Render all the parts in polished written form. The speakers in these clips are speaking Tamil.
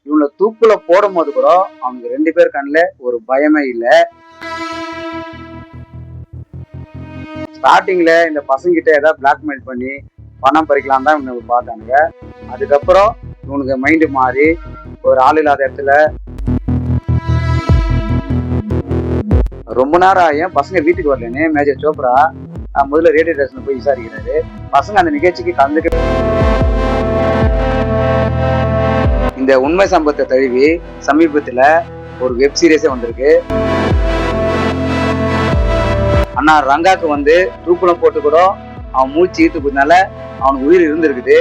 இவங்களை தூக்குல போடும் போது கூட அவங்க 2 பேர் கண்ணுல ஒரு பயமே இல்லை. ஸ்டார்டிங்ல இந்த பசங்க கிட்ட ஏதாவது பிளாக்மெயில் பண்ணி பணம் பறிக்கலாம் தான் இவங்க பார்த்தானுங்க. அதுக்கப்புறம் இவனுக்கு மைண்டு மாறி ஒரு ஆள் இல்லாத இடத்துல ரொம்ப நேரம் ஆகியும் பசங்க வீட்டுக்கு வரலன்னு மேஜர் சோப்ரா முதல்ல ரேடியோ ஸ்டேஷன்ல போய் விசாரிக்கிறாரு. பசங்க அந்த நிகழ்ச்சிக்கு கலந்துக்க இந்த உண்மை சம்பவத்தை தழுவி சமீபத்துல ஒரு வெப் சீரிஸே வந்திருக்கு. ஆனா ரங்காக்கு வந்து தூக்குலம் போட்டு கூட அவன் மூச்சு ஈர்த்து போனால அவனுக்கு உயிர் இருந்திருக்குது.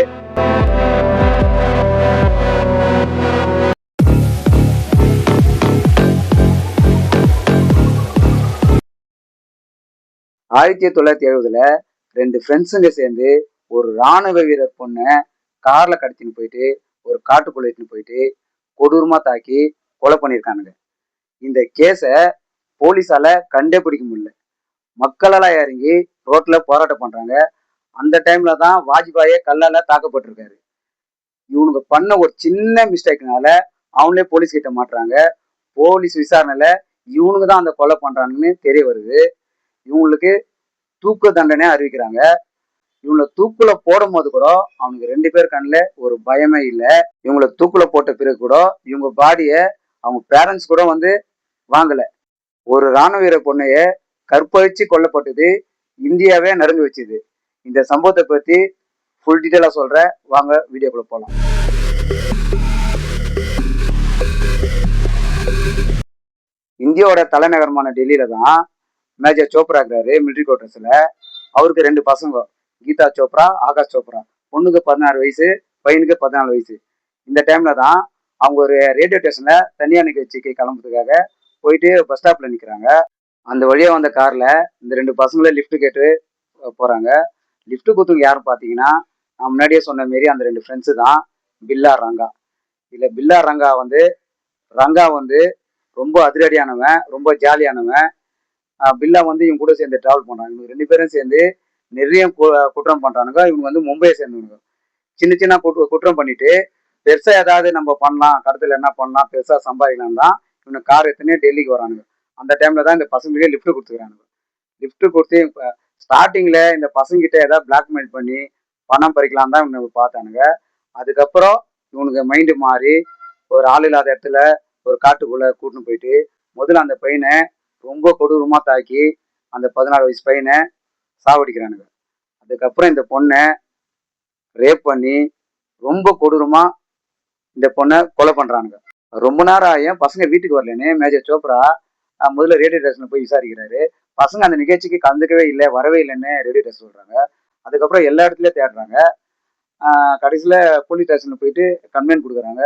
ஆயிரத்தி 1970 2 ஃப்ரெண்ட்ஸுங்க சேர்ந்து ஒரு ராணுவ வீரர் பொண்ணை கார்ல கடத்தின்னு போயிட்டு ஒரு காட்டுக்குள்ள எடுத்துன்னு போயிட்டு கொடூரமா தாக்கி கொலை பண்ணியிருக்கானுங்க. இந்த கேஸை போலீஸால கண்டே பிடிக்க முடியல. மக்களெல்லாம் இறங்கி ரோட்ல போராட்டம் பண்றாங்க. அந்த டைம்ல தான் வாஜ்பாயே கல்லால தாக்கப்பட்டிருக்காரு. இவனுக்கு பண்ண ஒரு சின்ன மிஸ்டேக்னால அவங்களே போலீஸ் கிட்ட மாட்டுறாங்க. போலீஸ் விசாரணையில இவனுக்கு தான் அந்த கொலை பண்றானுன்னு தெரிய வருது. இவங்களுக்கு தூக்கு தண்டனை அறிவிக்கிறாங்க. இவங்களை தூக்குல போடும் போது கூட அவனுக்கு 2 பேர் கண்ணுல ஒரு பயமே இல்லை. இவங்களை தூக்குல போட்ட பிறகு கூட இவங்க பாடிய அவங்க பேரண்ட்ஸ் கூட வந்து வாங்கல. ஒரு ராணுவ வீர பொண்ணைய கற்பழிச்சு கொல்லப்பட்டது இந்தியாவே நடுங்க வச்சுது. இந்த சம்பவத்தை பத்தி ஃபுல் டீட்டெயிலா சொல்றேன், வாங்க வீடியோக்குள்ள போலாம். இந்தியாவோட தலைநகரமான டெல்லியில தான் மேஜர் சோப்ரா இருக்கிறாரு மிலிட்ரி குவார்டர்ஸ்ல. அவருக்கு 2 பசங்க, கீதா சோப்ரா, ஆகாஷ் சோப்ரா. பொண்ணுக்கு 16 வயசு, பையனுக்கு 14 வயசு. இந்த டைம்ல தான் அவங்க ஒரு ரேடியோ ஸ்டேஷன்ல தனியார் நிகழ்ச்சிக்கு கிளம்புறதுக்காக போயிட்டு பஸ் ஸ்டாப்ல நிக்கிறாங்க. அந்த வழியா வந்த கார்ல இந்த 2 பசங்களும் லிஃப்ட் கேட்டு போறாங்க. லிஃப்ட் கொடுத்தவங்க யாரும் பாத்தீங்கன்னா நான் முன்னாடியே சொன்ன மாரி அந்த 2 ஃப்ரெண்ட்ஸு தான் பில்லா ரங்கா. இல்ல பில்லா ரங்கா வந்து ரொம்ப அதிரடியானவன், ரொம்ப ஜாலியானவன். பில்லா வந்து இவங்க கூட சேர்ந்து டிராவல் பண்றாங்க. இவங்க 2 பேரும் சேர்ந்து நிறைய குற்றம் பண்றானுங்க. இவங்க வந்து மும்பையை சேர்ந்தவங்க. சின்ன சின்ன குற்றம் பண்ணிட்டு பெருசா ஏதாவது நம்ம பண்ணலாம், கடத்துல என்ன பண்ணலாம், பெருசா சம்பாதிக்கலாம் தான் இவங்க கார் எடுத்துன்னு டெல்லிக்கு வரானுங்க. அந்த டைம்ல தான் இந்த பசங்களுக்கே லிஃப்ட் கொடுத்துக்கிறானுங்க. லிஃப்ட் கொடுத்து ஸ்டார்டிங்ல இந்த பசங்க கிட்ட ஏதாவது பிளாக்மெயில் பண்ணி பணம் பறிக்கலாம் தான் இவங்க பார்த்தானுங்க. அதுக்கப்புறம் இவனுக்கு மைண்டு மாறி ஒரு ஆள் இல்லாத இடத்துல ஒரு காட்டுக்குள்ள கூட்டின்னு போயிட்டு முதல்ல அந்த பையனை ரொம்ப கொடூரமா தாக்கி அந்த 14 வயசு பையனை சாவடிக்கிறானுங்க. அதுக்கப்புறம் இந்த பொண்ணை ரேப் பண்ணி ரொம்ப கொடூரமா இந்த பொண்ணை கொலை பண்றானுங்க. ரொம்ப நேரம் ஆகியும் பசங்க வீட்டுக்கு வரலன்னு மேஜர் சோப்ரா முதல்ல ரேடியோ ஸ்டேஷன்ல போய் விசாரிக்கிறாரு. பசங்க அந்த நிகழ்ச்சிக்கு கலந்துக்கவே இல்லை, வரவே இல்லைன்னு ரேடியோ ஸ்டேஷன் சொல்றாங்க. அதுக்கப்புறம் எல்லா இடத்துலயும் தேடுறாங்க. கடைசியில போலீஸ் ஸ்டேஷன்ல போயிட்டு கம்ப்ளைண்ட் கொடுக்குறாங்க,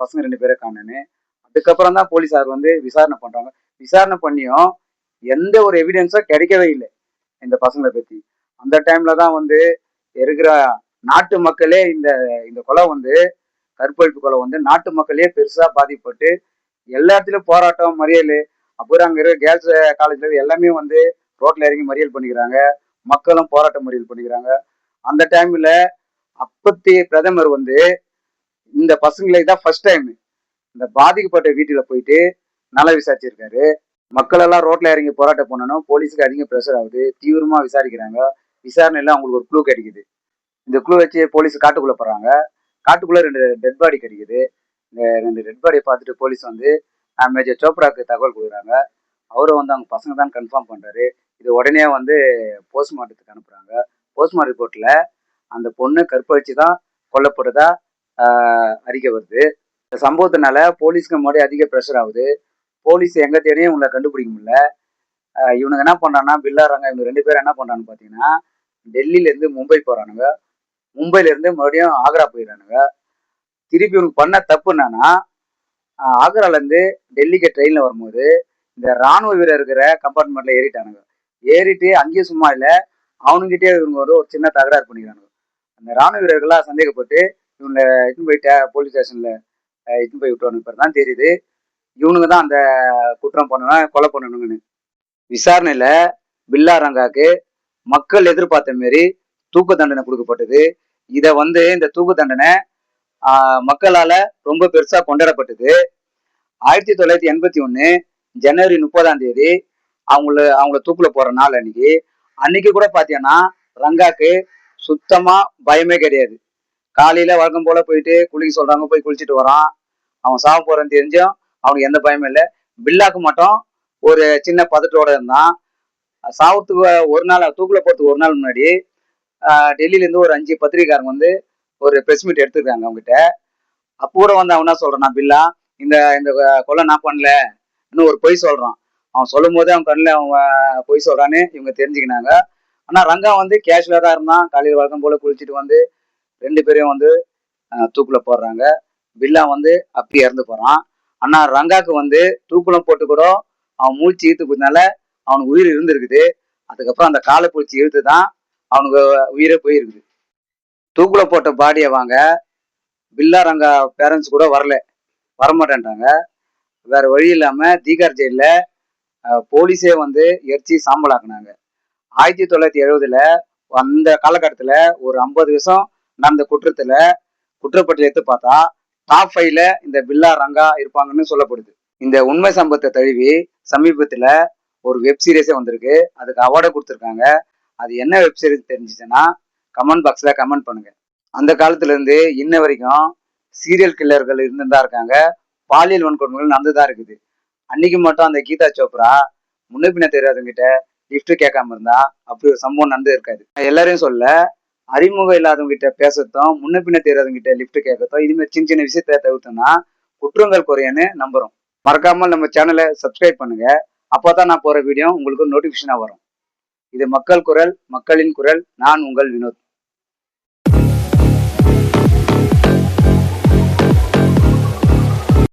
பசங்க 2 பேரை காணுன்னு. அதுக்கப்புறம் தான் போலீஸார் வந்து விசாரணை பண்றாங்க. விசாரணை பண்ணியும் எந்த ஒரு எவிடன்ஸும் கிடைக்கவே இல்லை இந்த பசங்களை பத்தி. அந்த டைம்ல தான் வந்து இருக்கிற நாட்டு மக்களே இந்த இந்த கொலை வந்து கற்பழிப்பு கொலை வந்து நாட்டு மக்களே பெருசா பாதிப்பட்டு எல்லா இடத்துலயும் போராட்டம், மறியல். அப்புறம் அங்க இருக்கிற கேர்ள்ஸ் காலேஜ்ல எல்லாமே வந்து ரோட்ல இறங்கி மறியல் பண்ணிக்கிறாங்க. மக்களும் போராட்ட மறியல் பண்ணிக்கிறாங்க. அந்த டைம்ல அப்பத்திய பிரதமர் வந்து இந்த பசங்களை தான் ஃபர்ஸ்ட் டைம் இந்த பாதிக்கப்பட்ட வீட்டுல போயிட்டு நல்லா விசாரிச்சிருக்காரு. மக்கள் எல்லாம் ரோட்ல இறங்கி போராட்டம் பண்ணணும், போலீஸுக்கு அதிக ப்ரெஷர் ஆகுது, தீவிரமா விசாரிக்கிறாங்க. விசாரணையில அவங்களுக்கு ஒரு க்ளூ கிடைக்குது. இந்த க்ளூ வச்சு போலீஸ் காட்டுக்குள்ள போறாங்க. காட்டுக்குள்ள 2 டெட் பாடி கிடைக்குது. இந்த 2 டெட் பாடியை பார்த்துட்டு போலீஸ் வந்து மேஜர் சோப்ராக்கு தகவல் கொடுக்குறாங்க. அவரும் வந்து அவங்க பசங்க தான் கன்ஃபார்ம் பண்றாரு. இது உடனே வந்து போஸ்ட்மார்ட்டத்துக்கு அனுப்புறாங்க. போஸ்ட்மார்ட்டம் ரிப்போர்ட்ல அந்த பொண்ணு கற்பழிச்சு தான் கொல்லப்படுறதா அறிக்கை வருது. இந்த சம்பவத்தினால போலீஸ்க்கு முன்னாடி அதிக ப்ரெஷர் ஆகுது. போலீஸ் எங்க தேடியும் இவங்களை கண்டுபிடிக்க முடியல. இவனுங்க என்ன பண்றான்னா பில்லாறாங்க, இவங்க 2 பேரும் என்ன பண்றான்னு பாத்தீங்கன்னா டெல்லியில இருந்து மும்பை போறானுங்க. மும்பைல இருந்து மறுபடியும் ஆக்ரா போயிடறானுங்க. திருப்பி இவனுக்கு பண்ண தப்பு என்னன்னா ஆக்ரால இருந்து டெல்லிக்கு ட்ரெயின்ல வரும்போது இந்த ராணுவ வீரர் இருக்கிற கம்பார்ட்மெண்ட்ல ஏறிட்டானுங்க. ஏறிட்டு அங்கேயும் சும்மா இல்லை, அவனுங்கிட்டே இவங்க ஒரு சின்ன தகராறு பண்ணிக்கிறானுங்க. அந்த ராணுவ வீரர்கள்லாம் சந்தேகப்பட்டு இவங்க இட்டுன்னு போயிட்ட போலீஸ் ஸ்டேஷன்ல இட்டுன்னு போய் விட்டுவானுங்க. இப்போ தான் தெரியுது இவனுங்க தான் அந்த குற்றம் பண்ணணும், கொலை பண்ணணுங்கன்னு. விசாரணையில பில்லா ரங்காக்கு மக்கள் எதிர்பார்த்த மாரி தூக்கு தண்டனை கொடுக்கப்பட்டது. இதை வந்து இந்த தூக்கு தண்டனை மக்களால ரொம்ப பெருசா கொண்டாடப்பட்டது. 1981 ஜனவரி 30 அவங்கள தூக்குல போற நாள் அன்னைக்கு. அன்னைக்கு கூட பாத்தீங்கன்னா ரங்காக்கு சுத்தமா பயமே கிடையாது. காலையில வழக்கம் போல போயிட்டு குளிக்க சொல்றாங்க, போய் குளிச்சுட்டு வரான். அவன் சாவ போறன்னு தெரிஞ்சும் அவனுக்கு எந்த பயமும் இல்லை. பில்லாக்கு மட்டும் ஒரு சின்ன பதட்டோட இருந்தான். சாவத்துக்கு ஒரு நாள், தூக்குல போறதுக்கு ஒரு நாள் முன்னாடி டெல்லியில இருந்து ஒரு 5 பத்திரிகைக்காரங்க வந்து ஒரு பிரஸ் மீட் எடுத்துருக்காங்க அவங்ககிட்ட. அப்போ கூட வந்து அவன் என்ன சொல்றான், நான் பில்லா இந்த இந்த கொலை நான் பண்ணல, இன்னும் ஒரு பொய் சொல்றான். அவன் சொல்லும் போதே அவன் கண்ணில் அவன் பொய் சொல்றான்னு இவங்க தெரிஞ்சுக்கினாங்க. ஆனா ரங்கா வந்து கேஷுவலா தான் இருந்தான். காலையில் வழக்கம் போல குளிச்சுட்டு வந்து 2 பேரையும் வந்து தூக்குல போடுறாங்க. பில்லா வந்து அப்படி இறந்து போறான். ஆனா ரங்காக்கு வந்து தூக்குல போட்டு கூட அவன் மூச்சு இழுத்து போனால அவனுக்கு உயிர் இருந்திருக்குது. அதுக்கப்புறம் அந்த காலை பிடிச்சி இழுத்து தான் அவனுக்கு உயிரே போயிருக்குது. தூக்குல போட்ட பாடியை வாங்க பில்லா ரங்கா பேரண்ட்ஸ் கூட வரமாட்டேன்ட்டாங்க. வேற வழி இல்லாம தீகார் ஜெயில போலீஸே வந்து எரிச்சு சாம்பலாக்குனாங்க. 1970 அந்த காலகட்டத்துல ஒரு 50 வருஷம் நடந்த குற்றத்துல குற்றப்பட்டியல் எடுத்து பார்த்தா டாப் 5ல இந்த பில்லா ரங்கா இருப்பாங்கன்னு சொல்லப்படுது. இந்த உண்மை சம்பவத்தை தழுவி சமீபத்துல ஒரு வெப் சீரிஸே வந்திருக்கு. அதுக்கு அவார்டை கொடுத்துருக்காங்க. அது என்ன வெப் சீரிஸ் தெரிஞ்சிச்சுன்னா கமெண்ட் பாக்ஸ்ல கமெண்ட் பண்ணுங்க. அந்த காலத்துல இருந்து இன்ன வரைக்கும் சீரியல் கில்லர்கள் இருந்துதான் இருக்காங்க. பாலியல் வன்கொடுமைகள் நடந்துதான் இருக்குது. அன்னைக்கு மட்டும் அந்த கீதா சோப்ரா முன்ன பின்ன தெரியாதவங்கிட்ட லிஃப்ட் கேட்காம இருந்தா அப்படி ஒரு சம்பவம் நடந்து இருக்காது. எல்லாரையும் சொல்ல, அறிமுகம் இல்லாதவங்க கிட்ட பேசுறதும் முன்ன பின்ன தெரியாதவங்க கிட்ட லிஃப்ட் கேட்கறதும் இதுமாதிரி சின்ன சின்ன விஷயத்த தவிர்த்தோம்னா குற்றங்கள் குறையன்னு நம்புறோம். மறக்காம நம்ம சேனலை சப்ஸ்கிரைப் பண்ணுங்க. அப்போதான் நான் போற வீடியோ உங்களுக்கு நோட்டிபிகேஷனா வரும். இது மக்கள் குரல், மக்களின் குரல். நான் உங்கள் வினோத்.